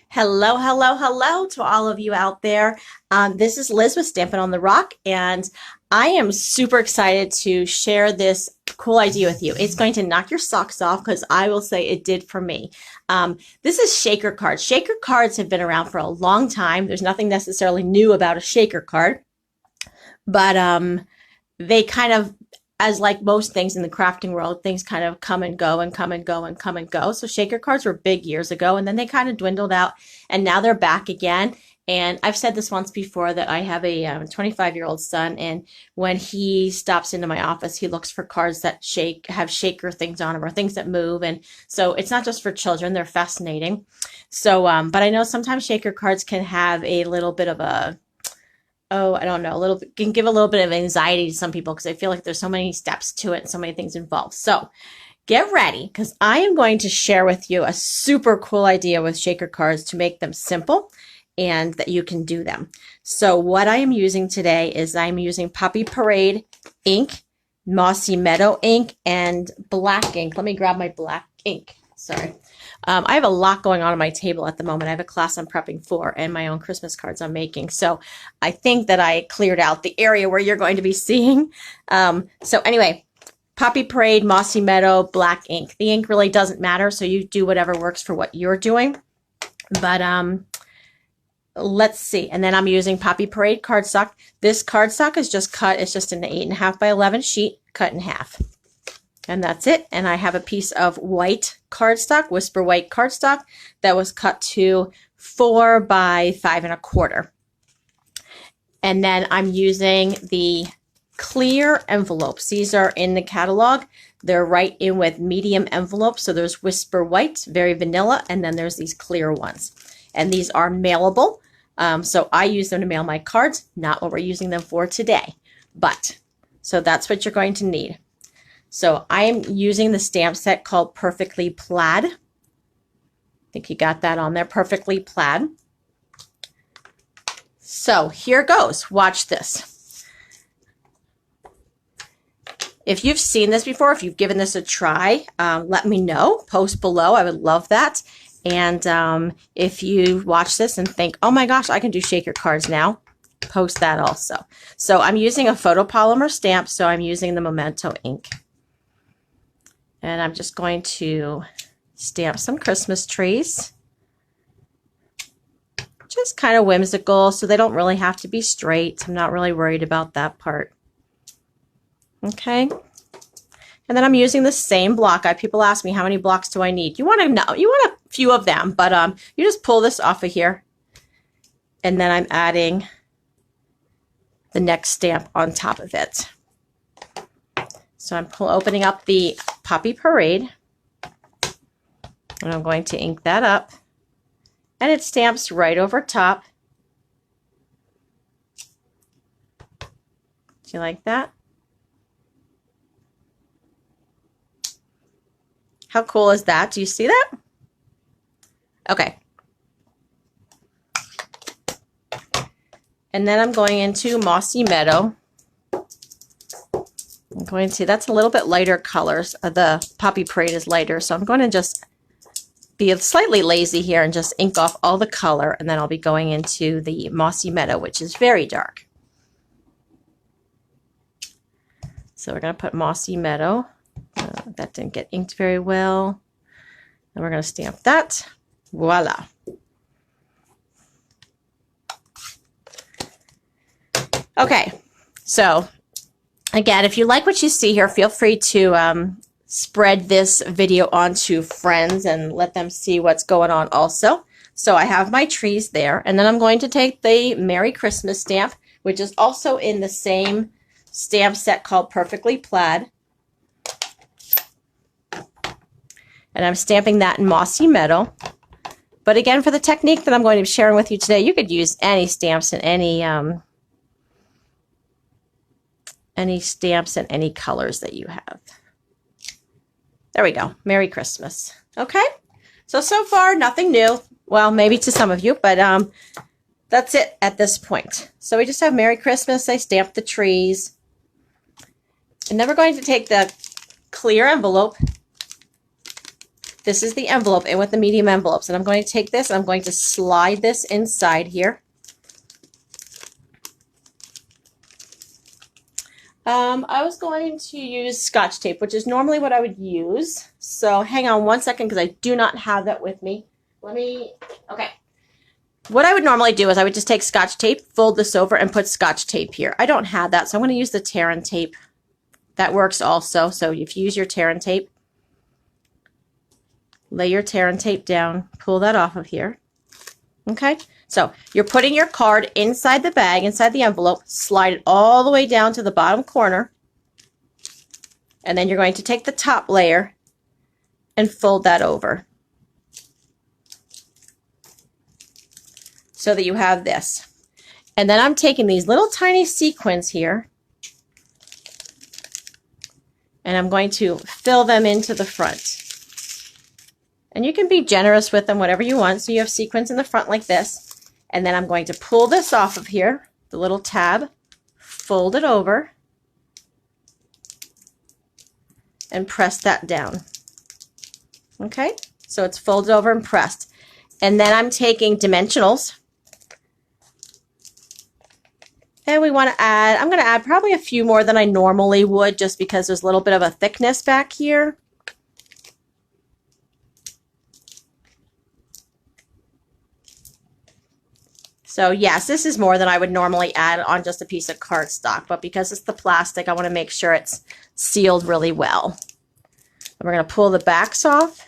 Hello, hello, hello to all of you out there. This is Liz with Stampin' on the Rock, and I am super excited to share this cool idea with you. It's going to knock your socks off because I will say it did for me. This is shaker cards. Shaker cards have been around for a long time. There's nothing necessarily new about a shaker card, but they kind of, as like most things in the crafting world, things kind of come and go and come and go and come and go. So shaker cards were big years ago, and then they kind of dwindled out, and now they're back again. And I've said this once before that I have a 25-year-old son, and when he stops into my office, he looks for cards that have shaker things on them or things that move. And so it's not just for children; they're fascinating. So, but I know sometimes shaker cards can have a little bit of a I don't know, a little bit, can give a little bit of anxiety to some people because I feel like there's so many steps to it and so many things involved. So get ready because I am going to share with you a super cool idea with shaker cards to make them simple and that you can do them. So what I am using today is I'm using Poppy Parade ink, Mossy Meadow ink, and black ink. Let me grab my black ink. Sorry. I have a lot going on my table at the moment. I have a class I'm prepping for and my own Christmas cards I'm making. So I think that I cleared out the area where you're going to be seeing. So anyway, Poppy Parade, Mossy Meadow, black ink. The ink really doesn't matter, so you do whatever works for what you're doing. But let's see. And then I'm using Poppy Parade cardstock. This cardstock is just cut. It's just an 8.5 by 11 sheet cut in half. And that's it. And I have a piece of white cardstock, Whisper White cardstock, that was cut to 4 by 5.25. And then I'm using the clear envelopes. These are in the catalog. They're right in with medium envelopes. So there's Whisper White, very vanilla, and then there's these clear ones. And these are mailable. So I use them to mail my cards, not what we're using them for today. But, so that's what you're going to need. So I'm using the stamp set called Perfectly Plaid. I think you got that on there, Perfectly Plaid. So here goes. Watch this. If you've seen this before, if you've given this a try, let me know. Post below. I would love that. And if you watch this and think, oh my gosh, I can do shaker cards now, post that also. So I'm using a photopolymer stamp, so I'm using the Memento ink. And I'm just going to stamp some Christmas trees. Just kind of whimsical, so they don't really have to be straight. I'm not really worried about that part. Okay. And then I'm using the same block. People ask me, how many blocks do I need? You want to know, you want a few of them, but you just pull this off of here. And then I'm adding the next stamp on top of it. So I'm opening up the Poppy Parade, and I'm going to ink that up, and it stamps right over top. Do you like that? How cool is that? Do you see that? Okay. And then I'm going into Mossy Meadow. I'm going to, that's a little bit lighter colors. The Poppy Parade is lighter, so I'm going to just be slightly lazy here and just ink off all the color, and then I'll be going into the Mossy Meadow, which is very dark. So we're going to put Mossy Meadow. That didn't get inked very well. And we're going to stamp that. Voila. Okay, so again, if you like what you see here, feel free to spread this video on to friends and let them see what's going on also. So I have my trees there, and then I'm going to take the Merry Christmas stamp, which is also in the same stamp set called Perfectly Plaid. And I'm stamping that in Mossy Meadow. But again, for the technique that I'm going to be sharing with you today, you could use any stamps and any stamps and any colors that you have. There we go. Merry Christmas. Okay. So far, nothing new. Well, maybe to some of you, but that's it at this point. So we just have Merry Christmas. I stamped the trees. And then we're going to take the clear envelope this is the envelope in with the medium envelopes. And I'm going to take this and I'm going to slide this inside here. I was going to use Scotch tape, which is normally what I would use. So hang on one second because I do not have that with me. Okay. What I would normally do is I would just take Scotch tape, fold this over, and put Scotch tape here. I don't have that, so I'm going to use the tear and tape. That works also. So if you use your tear and tape, lay your tear and tape down, pull that off of here. Okay, so you're putting your card inside the bag, inside the envelope, slide it all the way down to the bottom corner, and then you're going to take the top layer and fold that over so that you have this. And then I'm taking these little tiny sequins here and I'm going to fill them into the front. And you can be generous with them, whatever you want. So you have sequins in the front like this. And then I'm going to pull this off of here, the little tab, fold it over, and press that down. Okay, so it's folded over and pressed. And then I'm taking dimensionals. And we want to add, I'm going to add probably a few more than I normally would just because there's a little bit of a thickness back here. So yes, this is more than I would normally add on just a piece of cardstock, but because it's the plastic, I want to make sure it's sealed really well. And we're going to pull the backs off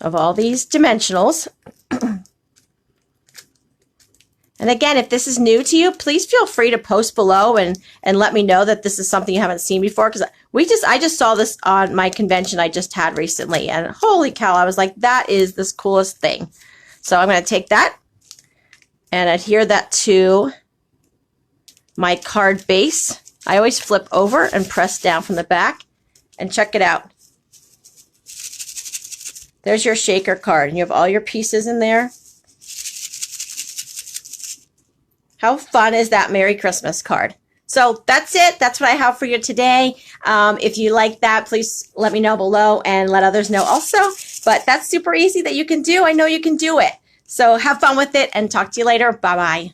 of all these dimensionals. And again, if this is new to you, please feel free to post below and let me know that this is something you haven't seen before, because I just saw this on my convention I just had recently, and holy cow, I was like, that is this coolest thing. So I'm going to take that and adhere that to my card base. I always flip over and press down from the back, and check it out. There's your shaker card, and you have all your pieces in there. How fun is that Merry Christmas card? So that's it. That's what I have for you today. If you like that, please let me know below and let others know also. But that's super easy that you can do. I know you can do it. So have fun with it and talk to you later. Bye-bye.